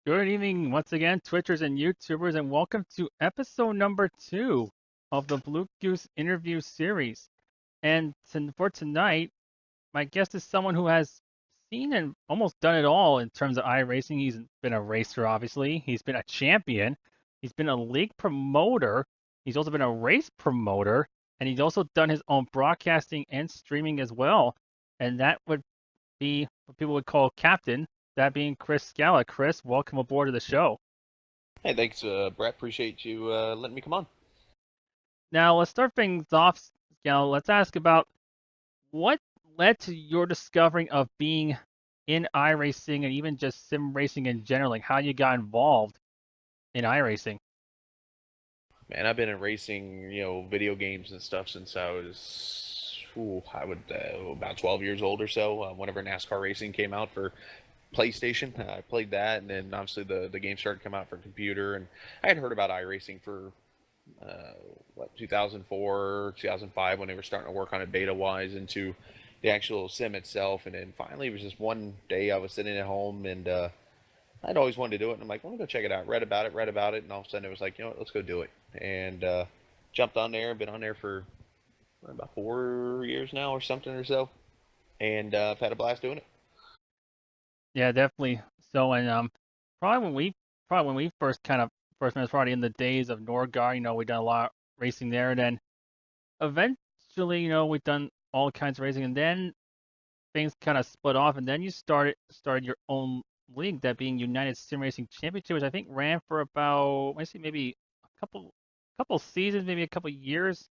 Good evening once again, Twitchers and YouTubers, and welcome to episode number 2 of the Bluegoose Interview series. And for tonight, my guest is someone who has seen and almost done it all in terms of iRacing. He's been a racer, obviously. He's been a champion. He's been a league promoter. He's also been a race promoter. And he's also done his own broadcasting and streaming as well. And that would be what people would call captain, that being Chris Scala. Chris, welcome aboard to the show. Hey, thanks, Brett. Appreciate you letting me come on. Now, let's start things off, Scala. Let's ask about what led to your discovering of being in iRacing and even just sim racing in general, like how you got involved in iRacing. Man, I've been in racing, video games and stuff since I was, about 12 years old or so. Whenever NASCAR racing came out for PlayStation, I played that, and then obviously the game started to come out for computer, and I had heard about iRacing for 2004, 2005 when they were starting to work on it beta wise into the actual sim itself, and then finally it was just one day I was sitting at home and I'd always wanted to do it, and I'm like, let me go check it out. Read about it, and all of a sudden it was like, you know what, let's go do it. And jumped on there, been on there for about 4 years now or something or so, and I've had a blast doing it. Yeah, definitely. So, and probably when we first met, was probably in the days of Norgar. We done a lot of racing there, and then eventually, we've done all kinds of racing, and then things kind of split off, and then you started your own league, that being United Sim Racing Championship, which I think ran for about, I see, maybe a couple seasons, maybe a couple years,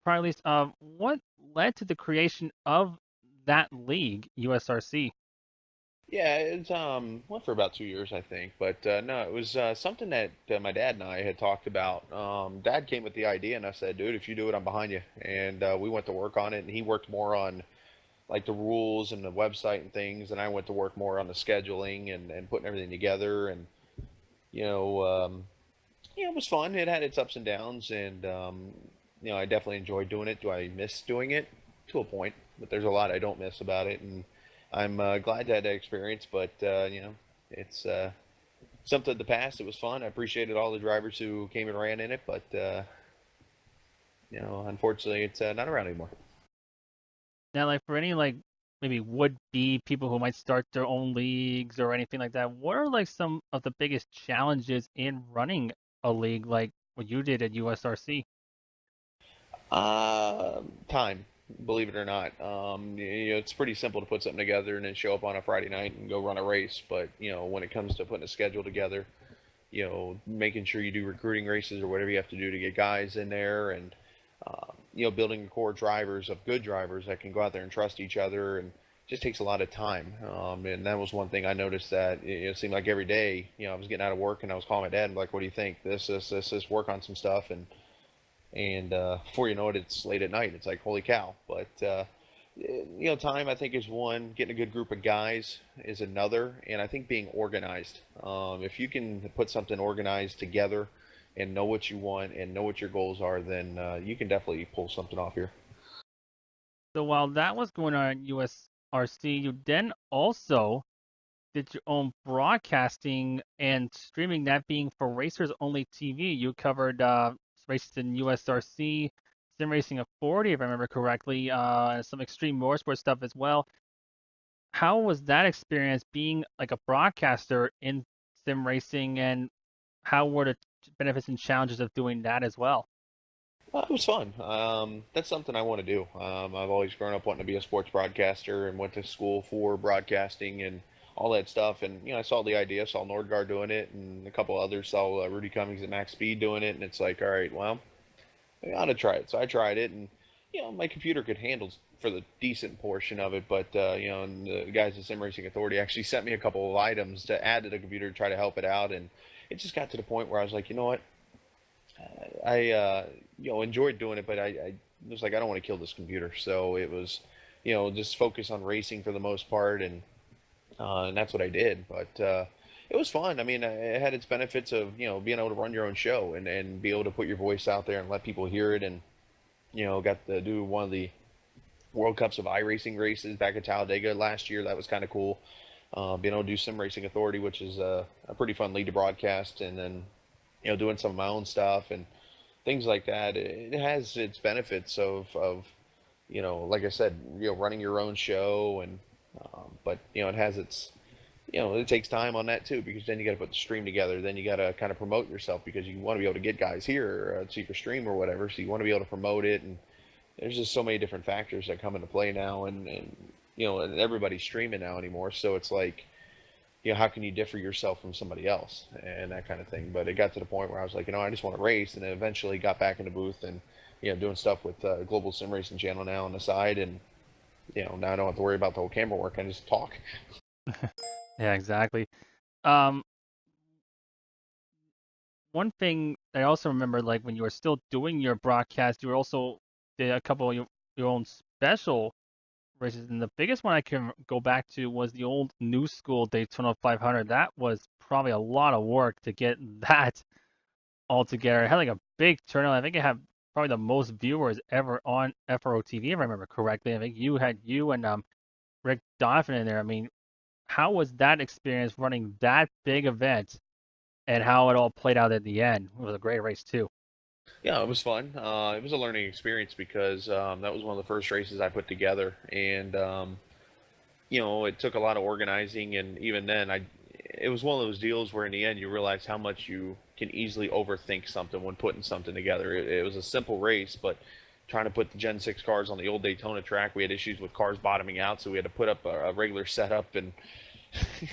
probably at least. What led to the creation of that league, USRC? Yeah, it's went for about 2 years, I think. But no, it was something that my dad and I had talked about. Dad came with the idea, and I said, "Dude, if you do it, I'm behind you." And we went to work on it, and he worked more on like the rules and the website and things, and I went to work more on the scheduling and putting everything together. And you know, um, it was fun. It had its ups and downs, and I definitely enjoyed doing it. Do I miss doing it? To a point, but there's a lot I don't miss about it, and I'm glad to have that experience. But it's something of the past. It was fun. I appreciated all the drivers who came and ran in it, but unfortunately, it's not around anymore. Now, like for any like maybe would be people who might start their own leagues or anything like that, what are like some of the biggest challenges in running a league like what you did at USRC? Time, believe it or not. It's pretty simple to put something together and then show up on a Friday night and go run a race. But when it comes to putting a schedule together, making sure you do recruiting races or whatever you have to do to get guys in there, and building a core drivers of good drivers that can go out there and trust each other, and just takes a lot of time. And that was one thing I noticed that it seemed like every day, I was getting out of work and I was calling my dad and like, "What do you think? This, work on some stuff." And before you know it, it's late at night. It's like, holy cow! But time I think is one. Getting a good group of guys is another, and I think being organized. If you can put something organized together and know what you want and know what your goals are, then you can definitely pull something off here. So while that was going on at USRC, you then also did your own broadcasting and streaming, that being for Racers Only TV. You covered races in USRC, Sim Racing Authority, if I remember correctly, some extreme motorsport stuff as well. How was that experience being like a broadcaster in sim racing, and how were the benefits and challenges of doing that as well? It was fun. That's something I want to do. I've always grown up wanting to be a sports broadcaster and went to school for broadcasting and all that stuff. And I saw the idea, saw Nordgaard doing it, and a couple others saw Rudy Cummings and Max Speed doing it, and it's like, all right, well, I ought to try it. So I tried it, and my computer could handle for the decent portion of it, but and the guys at Sim Racing Authority actually sent me a couple of items to add to the computer to try to help it out, and it just got to the point where I was like, you know what, I enjoyed doing it, but I was like, I don't want to kill this computer. So it was, just focus on racing for the most part, and that's what I did. But it was fun. I mean, it had its benefits of being able to run your own show and be able to put your voice out there and let people hear it, and got to do one of the World Cups of iRacing races back at Talladega last year. That was kind of cool. being able to do Sim Racing Authority, which is a pretty fun league to broadcast, and then doing some of my own stuff and things like that. It has its benefits of like I said, running your own show, and but it has its it takes time on that too, because then you got to put the stream together. Then you got to kind of promote yourself, because you want to be able to get guys here to see your stream or whatever. So you want to be able to promote it, and there's just so many different factors that come into play now, and everybody's streaming now anymore. So it's like, how can you differ yourself from somebody else and that kind of thing. But it got to the point where I was like, I just want to race, and then eventually got back in the booth and doing stuff with Global Sim Racing Channel now on the side, and now I don't have to worry about the whole camera work. I just talk. Yeah, exactly. Um, One thing I also remember, like when you were still doing your broadcast, you were also did a couple of your own special races, and the biggest one I can go back to was the old new school Daytona 500. That was probably a lot of work to get that all together. It had like a big turnout. I think it had probably the most viewers ever on FRO TV, if I remember correctly. I think you and Rick Donovan in there. I mean, how was that experience running that big event, and how it all played out at the end? It was a great race too. Yeah, it was fun. It was a learning experience, because that was one of the first races I put together, and it took a lot of organizing, and even then, it was one of those deals where in the end you realize how much you can easily overthink something when putting something together. It was a simple race, but trying to put the Gen 6 cars on the old Daytona track, we had issues with cars bottoming out, so we had to put up a regular setup, and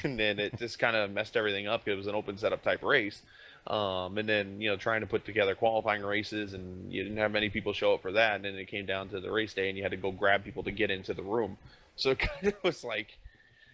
and then it just kind of messed everything up. It was an open setup type race. And then trying to put together qualifying races, and you didn't have many people show up for that, and then it came down to the race day, and you had to go grab people to get into the room. So it kind of was like,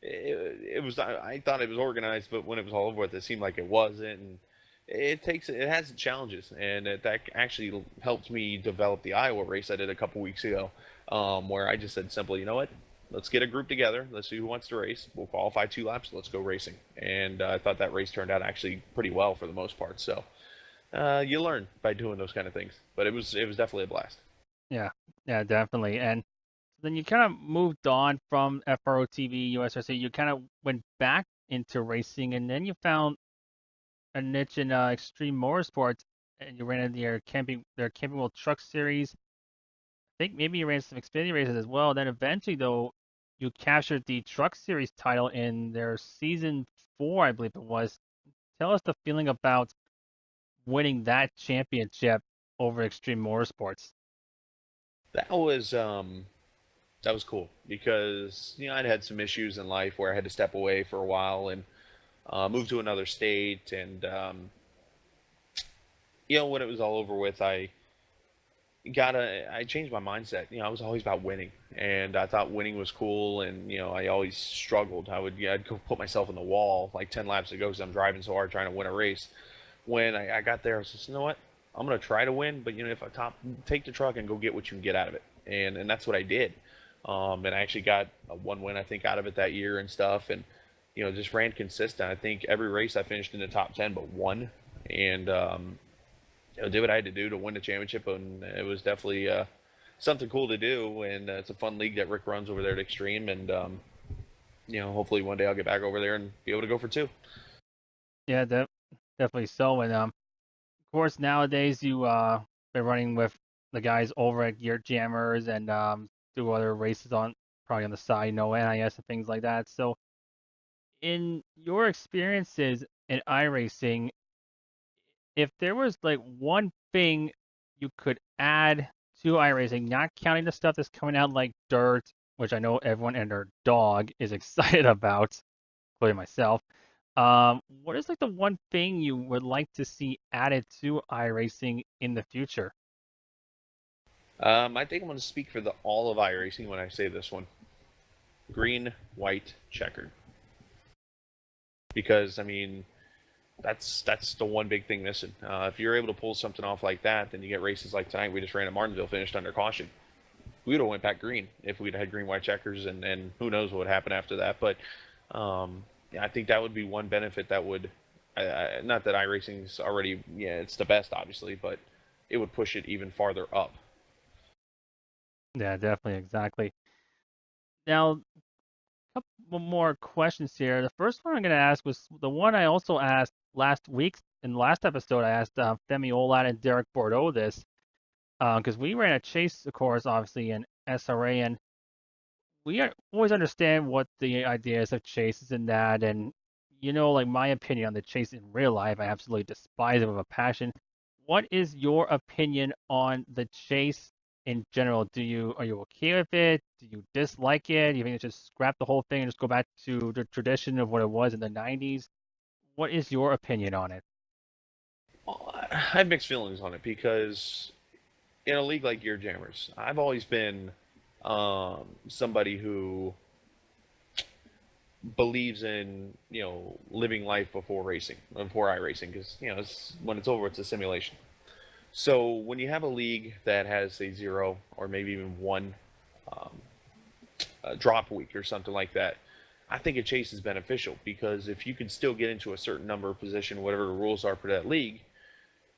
it was. I thought it was organized, but when it was all over with, it seemed like it wasn't. And it has its challenges, and that actually helped me develop the Iowa race I did a couple weeks ago, where I just said simply, you know what, let's get a group together, let's see who wants to race, we'll qualify 2 laps, let's go racing. And I thought that race turned out actually pretty well for the most part. So you learn by doing those kind of things, but it was definitely a blast. Yeah, yeah, definitely. And then you kind of moved on from FRO TV, USRC. You kind of went back into racing, and then you found a niche in extreme motorsports, and you ran in their Camping World Truck Series. I think maybe you ran some Xfinity races as well. Then eventually, though, you captured the Truck Series title in their season 4, I believe it was. Tell us the feeling about winning that championship over Extreme Motorsports. That was cool, because I'd had some issues in life where I had to step away for a while, and move to another state, and when it was all over with, I changed my mindset. I was always about winning, and I thought winning was cool, and I always struggled. I'd go put myself in the wall like 10 laps ago, because I'm driving so hard trying to win a race. When I got there, I was just, you know what, I'm gonna try to win, but if I take the truck and go get what you can get out of it, and that's what I did. And I actually got a 1 win, I think, out of it that year and stuff, and just ran consistent. I think every race I finished in the top 10 but one, and did what I had to do to win the championship, and it was definitely something cool to do. And it's a fun league that Rick runs over there at Extreme, and hopefully one day I'll get back over there and be able to go for two. Yeah, definitely so. And of course, nowadays you been running with the guys over at Gear Jammers and do other races on probably on the side, NIS and things like that. So, in your experiences in iRacing, if there was like one thing you could add to iRacing, not counting the stuff that's coming out like Dirt, which I know everyone and their dog is excited about, including myself. What is like the one thing you would like to see added to iRacing in the future? I think I'm going to speak for the all of iRacing when I say this one: green, white, checkered. Because I mean, that's the one big thing missing. If you're able to pull something off like that, then you get races like tonight. We just ran at Martinsville, finished under caution. We would have went back green if we'd had green, white checkers, and who knows what would happen after that. But yeah, I think that would be one benefit that would, not that iRacing's already, yeah, it's the best obviously, but it would push it even farther up. Yeah, definitely, exactly. Now, more questions here. The first one I'm going to ask was the one I also asked last week. In the last episode, I asked Femi Olat and Derek Bordeaux this because we ran a chase, of course, obviously in SRA, and always understand what the ideas of chases and that, and like my opinion on the chase in real life, I absolutely despise it with a passion. What is your opinion on the chase in general? Are you okay with it? Do you dislike it? Do you think it's just scrap the whole thing and just go back to the tradition of what it was in the 90s? What is your opinion on it? Well, I have mixed feelings on it because in a league like Gear Jammers, I've always been somebody who believes in living life before racing, before iRacing, because when it's over, it's a simulation. So when you have a league that has a zero or maybe even one drop week or something like that, I think a chase is beneficial because if you can still get into a certain number of position, whatever the rules are for that league,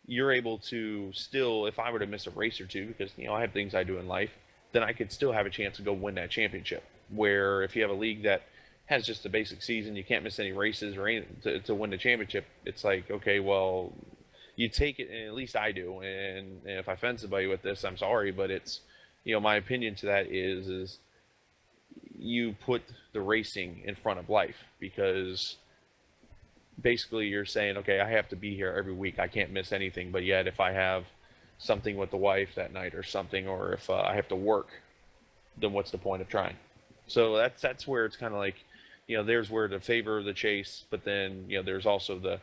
you're able to still, if I were to miss a race or two, because I have things I do in life, then I could still have a chance to go win that championship. Where if you have a league that has just a basic season, you can't miss any races or anything to win the championship. It's like, okay, well, you take it, and at least I do. And if I offend somebody with this, I'm sorry, but it's my opinion to that is you put the racing in front of life because basically you're saying, okay, I have to be here every week. I can't miss anything. But yet, if I have something with the wife that night or something, or if I have to work, then what's the point of trying? So that's where it's kind of like, there's where the favor of the chase, but then there's also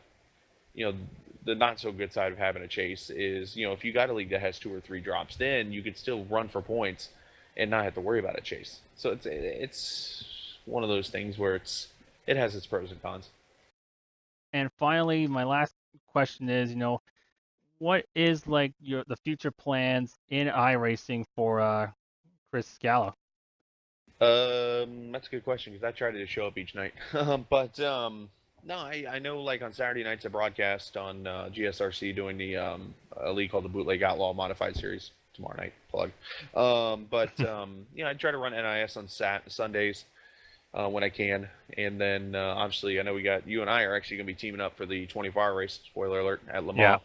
you know, the not so good side of having a chase is, if you got a league that has 2 or 3 drops, then you could still run for points and not have to worry about a chase. So it's one of those things where it has its pros and cons. And finally, my last question is, what is like the future plans in iRacing for Chris Scala? That's a good question because I try to show up each night. But no, I know like on Saturday nights I broadcast on GSRC doing the a league called the Bootleg Outlaw Modified Series tomorrow night. Plug. But I try to run NIS on Sundays when I can, and then obviously I know you and I are actually going to be teaming up for the 24-hour race. Spoiler alert at Le Yeah.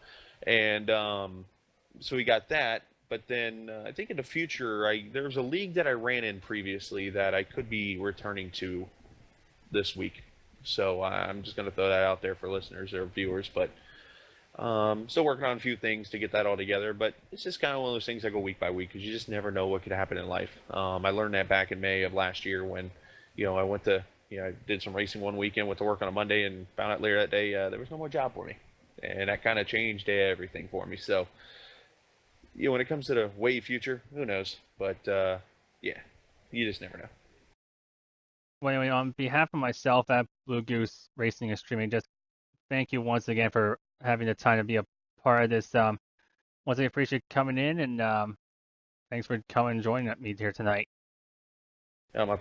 Mans, and so we got that. But then I think in the future, there's a league that I ran in previously that I could be returning to this week. So I'm just going to throw that out there for listeners or viewers. But still working on a few things to get that all together. But it's just kind of one of those things I go week by week because you just never know what could happen in life. I learned that back in May of last year when, I went to, I did some racing one weekend, went to work on a Monday, and found out later that day there was no more job for me. And that kind of changed everything for me. So, when it comes to the way future, who knows? But yeah, you just never know. Well, anyway, on behalf of myself at Blue Goose Racing and Streaming, just thank you once again for having the time to be a part of this. Once again, appreciate coming in, and thanks for coming and joining me here tonight. My